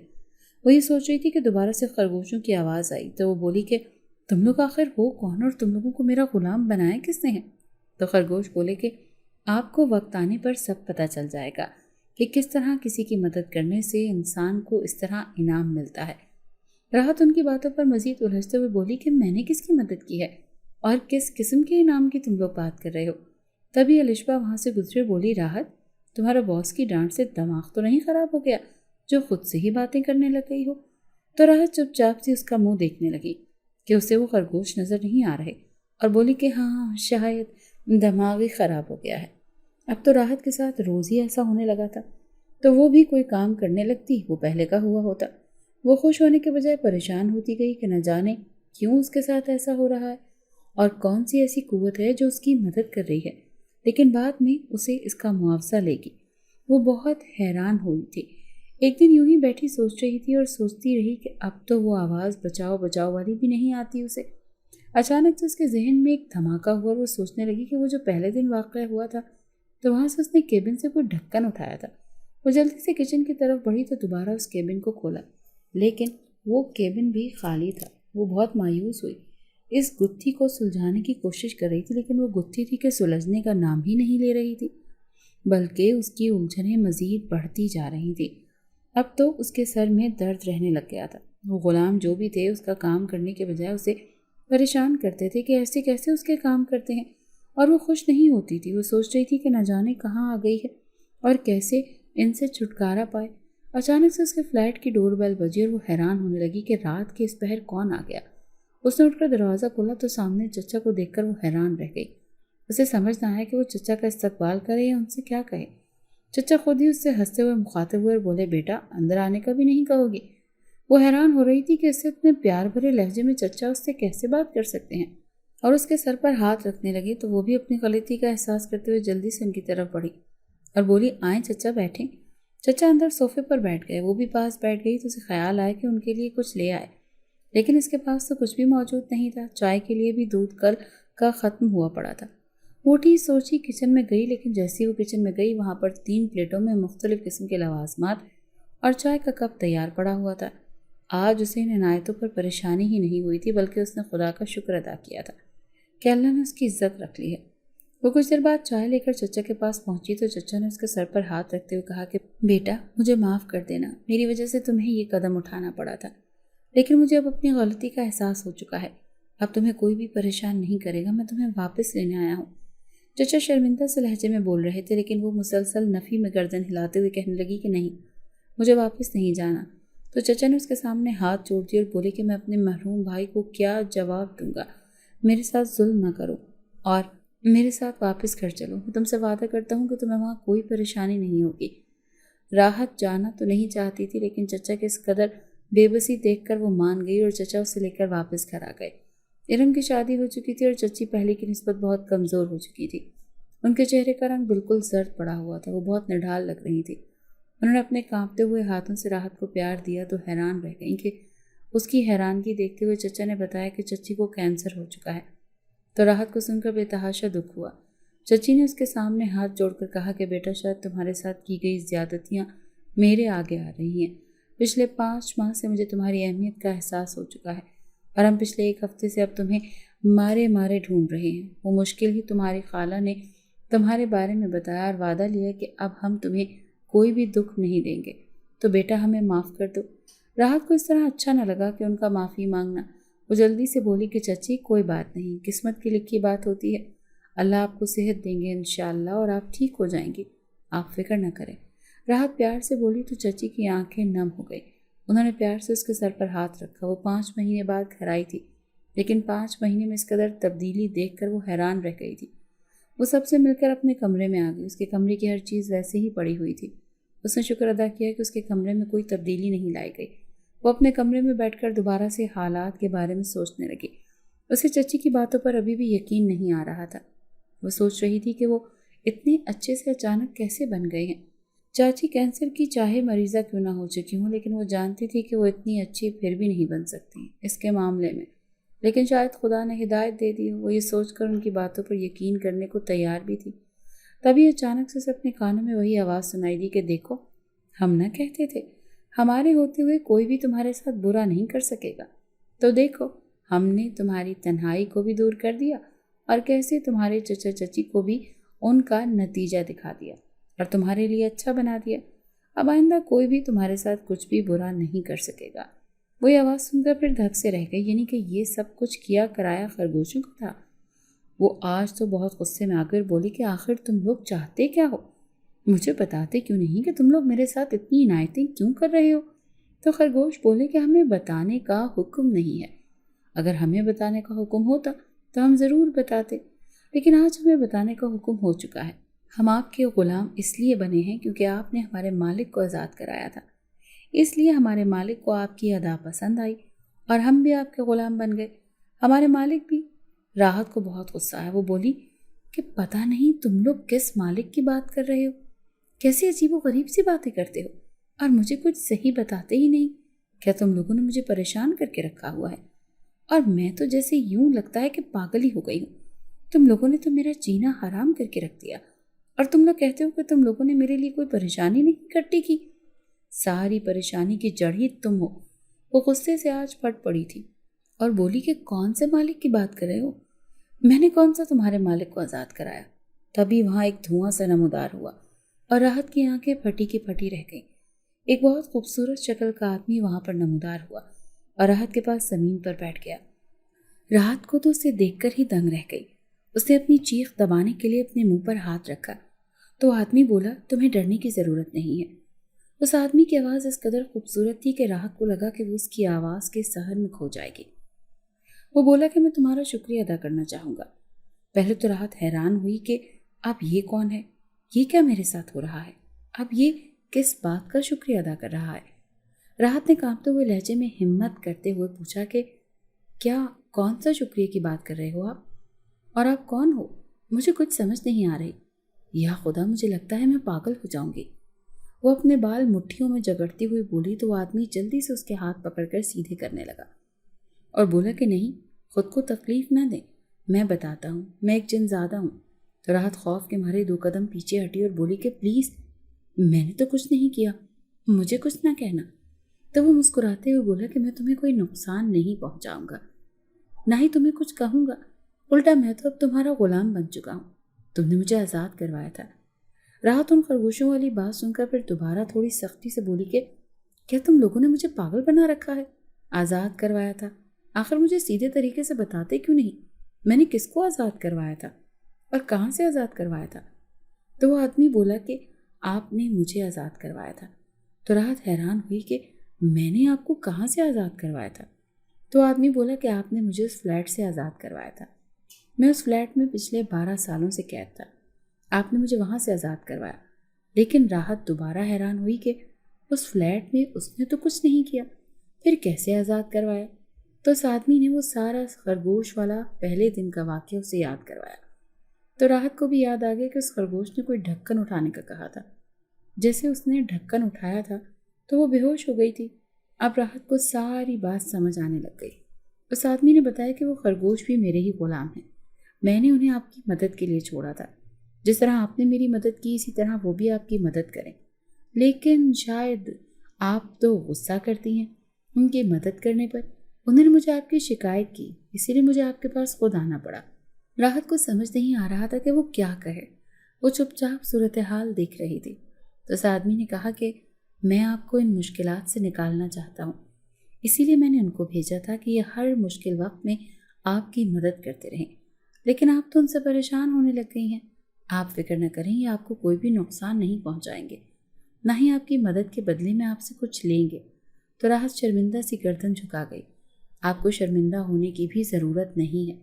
وہ یہ سوچ رہی تھی کہ دوبارہ سے خرگوشوں کی آواز آئی تو وہ بولی کہ تم لوگ آخر ہو کون اور تم لوگوں کو میرا غلام بنایا کس نے ہے؟ تو خرگوش بولے کہ آپ کو وقت آنے پر سب پتہ چل جائے گا کہ کس طرح کسی کی مدد کرنے سے انسان کو اس طرح انعام ملتا ہے۔ راحت ان کی باتوں پر مزید الجھتے ہوئے بولی کہ میں نے کس کی مدد کی ہے اور کس قسم کے انعام کی تم لوگ بات کر رہے ہو؟ تبھی الشبا وہاں سے گزرے بولی راحت تمہارا باس کی ڈانٹ سے دماغ تو نہیں خراب ہو گیا جو خود سے ہی باتیں کرنے لگ گئی ہو؟ تو راحت چپ چاپ سے اس کا منہ دیکھنے لگی کہ اسے وہ خرگوش نظر نہیں آ رہے اور بولی کہ ہاں شاید دماغ ہی خراب ہو گیا ہے۔ اب تو راحت کے ساتھ روز ہی ایسا ہونے لگا تھا، تو وہ بھی کوئی کام کرنے لگتی وہ پہلے کا ہوا ہوتا۔ وہ خوش ہونے کے بجائے پریشان ہوتی گئی کہ نہ جانے کیوں اس کے ساتھ ایسا ہو رہا ہے اور کون سی ایسی قوت ہے جو اس کی مدد کر رہی ہے، لیکن بعد میں اسے اس کا معاوضہ لے گی۔ وہ بہت حیران ہوئی تھی۔ ایک دن یوں ہی بیٹھی سوچ رہی تھی اور سوچتی رہی کہ اب تو وہ آواز بچاؤ بچاؤ والی بھی نہیں آتی اسے۔ اچانک سے اس کے ذہن میں ایک دھماکہ ہوا اور وہ سوچنے لگی کہ وہ جو پہلے دن واقعہ ہوا تھا تو وہاں سے اس نے کیبن سے کوئی ڈھکن اٹھایا تھا۔ وہ جلدی سے کچن کی طرف بڑھی تو دوبارہ اس کیبن کو کھولا، لیکن وہ کیبن بھی خالی تھا۔ وہ بہت مایوس ہوئی، اس گتھی کو سلجھانے کی کوشش کر رہی تھی لیکن وہ گتھی تھی کہ سلجھنے کا نام ہی نہیں لے رہی تھی، بلکہ اس کی الجھنیں مزید بڑھتی جا رہی تھیں۔ اب تو اس کے سر میں درد رہنے لگ گیا تھا۔ وہ غلام جو بھی تھے اس کا کام کرنے کے بجائے اسے پریشان کرتے تھے کہ ایسے کیسے اس کے کام کرتے ہیں، اور وہ خوش نہیں ہوتی تھی۔ وہ سوچ رہی تھی کہ نہ جانے کہاں آ گئی ہے اور کیسے ان سے چھٹکارا پائے۔ اچانک سے اس کے فلیٹ کی ڈور بیل بجی اور وہ حیران ہونے لگی کہ رات کے اس پہر کون آ گیا۔ اس نے اٹھ کر دروازہ کھولا تو سامنے چچا کو دیکھ کر وہ حیران رہ گئی۔ اسے سمجھ نہ آیا کہ وہ چچا کا استقبال کرے یا ان سے کیا کہے۔ چچا خود ہی اس سے ہنستے ہوئے مخاطب ہوئے اور بولے بیٹا اندر آنے کا بھی نہیں کہو گی؟ وہ حیران ہو رہی تھی کہ اس سے اتنے پیار بھرے لہجے میں چچا اس سے کیسے بات کر سکتے ہیں، اور اس کے سر پر ہاتھ رکھنے لگی تو وہ بھی اپنی غلطی کا احساس کرتے ہوئے جلدی سے ان کی طرف بڑھی اور بولی آئیں چچا بیٹھیں۔ چچا اندر صوفے پر بیٹھ گئے، وہ بھی پاس بیٹھ گئی تو اسے خیال آیا کہ ان کے لیے کچھ لے آئے، لیکن اس کے پاس تو کچھ بھی موجود نہیں تھا۔ چائے کے لیے بھی دودھ کل کا ختم ہوا پڑا تھا۔ موٹی سوچی کچن میں گئی، لیکن جیسی وہ کچن میں گئی وہاں پر 3 پلیٹوں میں مختلف قسم کے لوازمات اور چائے کا کپ تیار پڑا ہوا تھا۔ آج اسے ان عنایتوں پر پریشانی ہی نہیں ہوئی تھی، بلکہ اس نے خدا کا شکر ادا کیا تھا کہ اللہ نے اس کی عزت رکھ لی ہے۔ وہ کچھ دیر بعد چائے لے کر چچا کے پاس پہنچی تو چچا نے اس کے سر پر ہاتھ رکھتے ہوئے کہا کہ بیٹا مجھے معاف کر دینا، میری وجہ سے تمہیں یہ قدم اٹھانا پڑا تھا، لیکن مجھے اب اپنی غلطی کا احساس ہو چکا ہے، اب تمہیں کوئی بھی پریشان نہیں کرے گا، میں تمہیں واپس لینے آیا ہوں۔ چچا شرمندہ سے لہجے میں بول رہے تھے، لیکن وہ مسلسل نفی میں گردن ہلاتے ہوئے کہنے لگی کہ نہیں، مجھے واپس نہیں جانا۔ تو چچا نے اس کے سامنے ہاتھ جوڑ دیے اور بولے کہ میں اپنے محروم بھائی کو کیا جواب دوں گا، میرے ساتھ ظلم نہ کرو اور میرے ساتھ واپس گھر چلو، میں تم سے وعدہ کرتا ہوں کہ تمہیں وہاں کوئی پریشانی نہیں ہوگی۔ راحت جانا تو نہیں چاہتی تھی، لیکن چچا کے اس قدر بے بسی دیکھ کر وہ مان گئی اور چچا اسے لے کر واپس گھر آ گئے۔ ارم کی شادی ہو چکی تھی اور چچی پہلے کی نسبت بہت کمزور ہو چکی تھی۔ ان کے چہرے کا رنگ بالکل زرد پڑا ہوا تھا، وہ بہت نڈھال لگ رہی تھی۔ انہوں نے اپنے کانپتے ہوئے ہاتھوں سے راحت کو پیار دیا تو حیران رہ گئیں کہ اس کی حیرانگی دیکھتے ہوئے چچا نے بتایا کہ چچی کو کینسر ہو چکا ہے۔ تو راحت کو سن کر بے تحاشا دکھ ہوا۔ چچی نے اس کے سامنے ہاتھ جوڑ کر کہا کہ بیٹا شاید تمہارے ساتھ کی گئی زیادتیاں میرے آگے آ رہی ہیں۔ پچھلے 5 ماہ سے مجھے تمہاری اہمیت کا احساس ہو چکا ہے اور ہم پچھلے 1 ہفتے سے اب تمہیں مارے مارے ڈھونڈ رہے ہیں۔ وہ مشکل ہی تمہاری خالہ نے تمہارے بارے میں بتایا اور وعدہ لیا کہ اب ہم تمہیں کوئی بھی دکھ نہیں دیں گے، تو بیٹا ہمیں معاف کر دو۔ راحت کو اس طرح اچھا نہ لگا کہ ان کا معافی مانگنا۔ وہ جلدی سے بولی کہ چچی کوئی بات نہیں، قسمت کی لکھی بات ہوتی ہے، اللہ آپ کو صحت دیں گے انشاءاللہ اور آپ ٹھیک ہو جائیں گی، آپ فکر نہ کریں۔ راحت پیار سے بولی تو چچی کی آنکھیں نم ہو گئی۔ انہوں نے پیار سے اس کے سر پر ہاتھ رکھا۔ وہ 5 مہینے بعد گھر آئی تھی، لیکن 5 مہینے میں اس قدر تبدیلی دیکھ کر وہ حیران رہ گئی تھی۔ وہ سب سے مل کر اپنے کمرے میں آ گئی۔ اس کے کمرے کی ہر چیز ویسے ہی پڑی ہوئی تھی۔ اس نے شکر ادا کیا کہ اس کے کمرے میں کوئی تبدیلی نہیں لائی گئی۔ وہ اپنے کمرے میں بیٹھ کر دوبارہ سے حالات کے بارے میں سوچنے لگی۔ اسے چچی کی باتوں پر ابھی بھی یقین نہیں آ رہا تھا۔ وہ سوچ رہی تھی کہ وہ اتنے اچھے سے اچانک کیسے بن گئے ہیں۔ چاچی کینسر کی چاہے مریضہ کیوں نہ ہو چکی ہوں، لیکن وہ جانتی تھی کہ وہ اتنی اچھی پھر بھی نہیں بن سکتی اس کے معاملے میں، لیکن شاید خدا نے ہدایت دے دی ہو۔ وہ یہ سوچ کر ان کی باتوں پر یقین کرنے کو تیار بھی تھی۔ تبھی اچانک سے اپنے کانوں میں وہی آواز سنائی دی کہ دیکھو، ہم نہ کہتے تھے ہمارے ہوتے ہوئے کوئی بھی تمہارے ساتھ برا نہیں کر سکے گا، تو دیکھو ہم نے تمہاری تنہائی کو بھی دور کر دیا اور کیسے تمہارے چچا چچی کو بھی ان کا نتیجہ دکھا دیا اور تمہارے لیے اچھا بنا دیا۔ اب آئندہ کوئی بھی تمہارے ساتھ کچھ بھی برا نہیں کر سکے گا۔ وہ یہ آواز سن کر پھر دھک سے رہ گئی، یعنی کہ یہ سب کچھ کیا کرایا خرگوشوں کا تھا۔ وہ آج تو بہت غصے میں آ کر بولی کہ آخر تم لوگ چاہتے کیا ہو؟ مجھے بتاتے کیوں نہیں کہ تم لوگ میرے ساتھ اتنی عنایتیں کیوں کر رہے ہو؟ تو خرگوش بولے کہ ہمیں بتانے کا حکم نہیں ہے، اگر ہمیں بتانے کا حکم ہوتا تو ہم ضرور بتاتے، لیکن آج ہمیں بتانے کا حکم ہو چکا ہے۔ ہم آپ کے غلام اس لیے بنے ہیں کیونکہ آپ نے ہمارے مالک کو آزاد کرایا تھا، اس لیے ہمارے مالک کو آپ کی ادا پسند آئی اور ہم بھی آپ کے غلام بن گئے، ہمارے مالک بھی۔ راحت کو بہت غصہ آیا۔ وہ بولی کہ پتہ نہیں تم لوگ کس مالک کی بات کر رہے ہو، کیسی عجیب و غریب سی باتیں کرتے ہو اور مجھے کچھ صحیح بتاتے ہی نہیں۔ کیا تم لوگوں نے مجھے پریشان کر کے رکھا ہوا ہے؟ اور میں تو جیسے یوں لگتا ہے کہ پاگل ہی ہو گئی ہوں۔ تم لوگوں نے تو میرا جینا حرام کر کے رکھ دیا اور تم لوگ کہتے ہو کہ تم لوگوں نے میرے لیے کوئی پریشانی نہیں اکٹھی کی۔ ساری پریشانی کی جڑ ہی تم ہو۔ وہ غصے سے آج پھٹ پڑی تھی اور بولی کہ کون سے مالک کی بات کر رہے ہو؟ میں نے کون سا تمہارے مالک کو آزاد کرایا؟ تبھی وہاں ایک دھواں سا نمودار ہوا اور راحت کی آنکھیں پھٹی کی پھٹی رہ گئیں۔ ایک بہت خوبصورت شکل کا آدمی وہاں پر نمودار ہوا اور راحت کے پاس زمین پر بیٹھ گیا۔ راحت کو تو اسے دیکھ کر ہی دنگ رہ گئی۔ اس نے اپنی چیخ دبانے کے لیے اپنے منہ پر ہاتھ رکھا تو آدمی بولا تمہیں ڈرنے کی ضرورت نہیں ہے۔ اس آدمی کی آواز اس قدر خوبصورت تھی کہ راحت کو لگا کہ وہ اس کی آواز کے سحر میں کھو جائے گی۔ وہ بولا کہ میں تمہارا شکریہ ادا کرنا چاہوں گا۔ پہلے تو راحت حیران ہوئی کہ اب یہ کون ہے، یہ کیا میرے ساتھ ہو رہا ہے؟ اب یہ کس بات کا شکریہ ادا کر رہا ہے؟ راحت نے کانپتے ہوئے لہجے میں ہمت کرتے ہوئے پوچھا کہ کیا کون سا شکریہ کی بات کر رہے ہو آپ؟ اور آپ کون ہو؟ مجھے کچھ سمجھ نہیں آ رہی۔ یا خدا، مجھے لگتا ہے میں پاگل ہو جاؤں گی۔ وہ اپنے بال مٹھیوں میں جگڑتی ہوئی بولی تو وہ آدمی جلدی سے اس کے ہاتھ پکڑ کر سیدھے کرنے لگا اور بولا کہ نہیں، خود کو تکلیف نہ دیں، میں بتاتا ہوں، میں ایک جن زادہ ہوں۔ تو راحت خوف کے مارے 2 قدم پیچھے ہٹی اور بولی کہ پلیز، میں نے تو کچھ نہیں کیا، مجھے کچھ نہ کہنا۔ تو وہ مسکراتے ہوئے بولا کہ میں تمہیں کوئی نقصان نہیں پہنچاؤں گا، نہ ہی تمہیں کچھ کہوں گا، الٹا میں تو اب تمہارا غلام بن چکا ہوں، تم نے مجھے آزاد کروایا تھا۔ راحت ان خرگوشوں والی بات سن کر پھر دوبارہ تھوڑی سختی سے بولی کہ کیا تم لوگوں نے مجھے پاگل بنا رکھا ہے؟ آزاد کروایا تھا؟ آخر مجھے سیدھے طریقے سے بتاتے کیوں نہیں؟ میں نے کس کو آزاد کروایا تھا اور کہاں سے آزاد کروایا تھا؟ تو وہ آدمی بولا کہ آپ نے مجھے آزاد کروایا تھا۔ تو راحت حیران ہوئی کہ میں نے آپ کو کہاں سے آزاد کروایا تھا؟ تو آدمی بولا کہ آپ نے مجھے اس فلیٹ سے آزاد کروایا تھا، میں اس فلیٹ میں پچھلے 12 سالوں سے قید تھا، آپ نے مجھے وہاں سے آزاد کروایا۔ لیکن راحت دوبارہ حیران ہوئی کہ اس فلیٹ میں اس نے تو کچھ نہیں کیا، پھر کیسے آزاد کروایا؟ تو اس آدمی نے وہ سارا خرگوش والا پہلے دن کا واقعہ اسے یاد کروایا۔ تو راحت کو بھی یاد آ گیا کہ اس خرگوش نے کوئی ڈھکن اٹھانے کا کہا تھا۔ جیسے اس نے ڈھکن اٹھایا تھا تو وہ بے ہوش ہو گئی تھی۔ اب راحت کو ساری بات سمجھ آنے لگ گئی۔ اس آدمی نے بتایا کہ وہ خرگوش بھی میرے ہی غلام ہیں، میں نے انہیں آپ کی مدد کے لیے چھوڑا تھا، جس طرح آپ نے میری مدد کی اسی طرح وہ بھی آپ کی مدد کریں، لیکن شاید آپ تو غصہ کرتی ہیں ان کی مدد کرنے پر۔ انہوں نے مجھے آپ کی شکایت کی، اسی لیے مجھے آپ کے پاس خود آنا پڑا۔ راحت کو سمجھ نہیں آ رہا تھا کہ وہ کیا کہے، وہ چپ چاپ صورتحال دیکھ رہی تھی۔ تو اس آدمی نے کہا کہ میں آپ کو ان مشکلات سے نکالنا چاہتا ہوں، اسی لیے میں نے ان کو بھیجا تھا کہ یہ ہر مشکل وقت میں آپ کی مدد کرتے رہیں، لیکن آپ تو ان سے پریشان ہونے لگ گئی ہیں۔ آپ فکر نہ کریں، یہ آپ کو کوئی بھی نقصان نہیں پہنچائیں گے، نہ ہی آپ کی مدد کے بدلے میں آپ سے کچھ لیں گے۔ تو راحت شرمندہ سی گردن جھکا گئی۔ آپ کو شرمندہ ہونے کی بھی ضرورت نہیں ہے،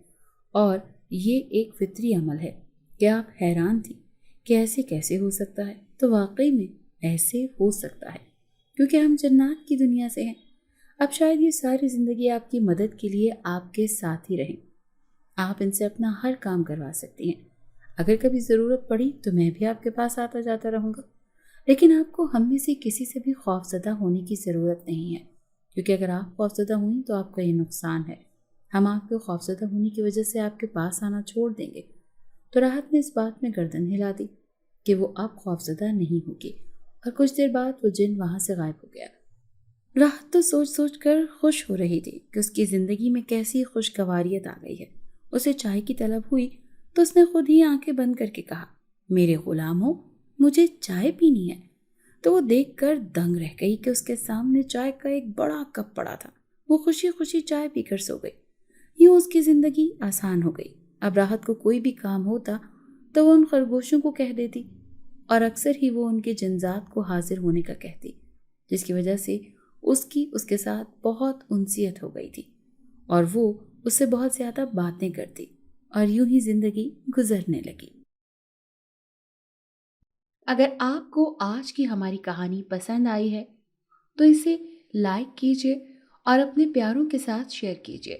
اور یہ ایک فطری عمل ہے کہ آپ حیران تھی کہ ایسے کیسے ہو سکتا ہے۔ تو واقعی میں ایسے ہو سکتا ہے کیونکہ ہم جنات کی دنیا سے ہیں۔ اب شاید یہ ساری زندگی آپ کی مدد کے لیے آپ کے ساتھ ہی رہیں، آپ ان سے اپنا ہر کام کروا سکتی ہیں۔ اگر کبھی ضرورت پڑی تو میں بھی آپ کے پاس آتا جاتا رہوں گا، لیکن آپ کو ہم میں سے کسی سے بھی خوفزدہ ہونے کی ضرورت نہیں ہے، کیونکہ اگر آپ خوفزدہ ہوئیں تو آپ کا یہ نقصان ہے، ہم آپ کے خوفزدہ ہونے کی وجہ سے آپ کے پاس آنا چھوڑ دیں گے۔ تو راحت نے اس بات میں گردن ہلا دی کہ وہ اب خوفزدہ نہیں ہوگی، اور کچھ دیر بعد وہ جن وہاں سے غائب ہو گیا۔ راحت تو سوچ سوچ کر خوش ہو رہی تھی کہ اس کی زندگی میں کیسی خوشگواریت آ گئی ہے۔ اسے چائے کی طلب ہوئی تو اس نے خود ہی آنکھیں بند کر کے کہا، میرے غلام ہو، مجھے چائے پینی ہے۔ تو وہ دیکھ کر دنگ رہ گئی کہ اس کے سامنے چائے کا ایک بڑا کپ پڑا تھا۔ وہ خوشی خوشی چائے پی کر سو گئی۔ یوں اس کی زندگی آسان ہو گئی۔ اب راحت کو کوئی بھی کام ہوتا تو وہ ان خرگوشوں کو کہہ دیتی، اور اکثر ہی وہ ان کے جنزات کو حاضر ہونے کا کہتی، جس کی وجہ سے اس کے ساتھ بہت انسیت ہو گئی تھی، اور وہ اس سے بہت زیادہ باتیں کرتی، اور یوں ہی زندگی گزرنے لگی۔ اگر آپ کو آج کی ہماری کہانی پسند آئی ہے تو اسے لائک کیجیے اور اپنے پیاروں کے ساتھ شیئر کیجیے۔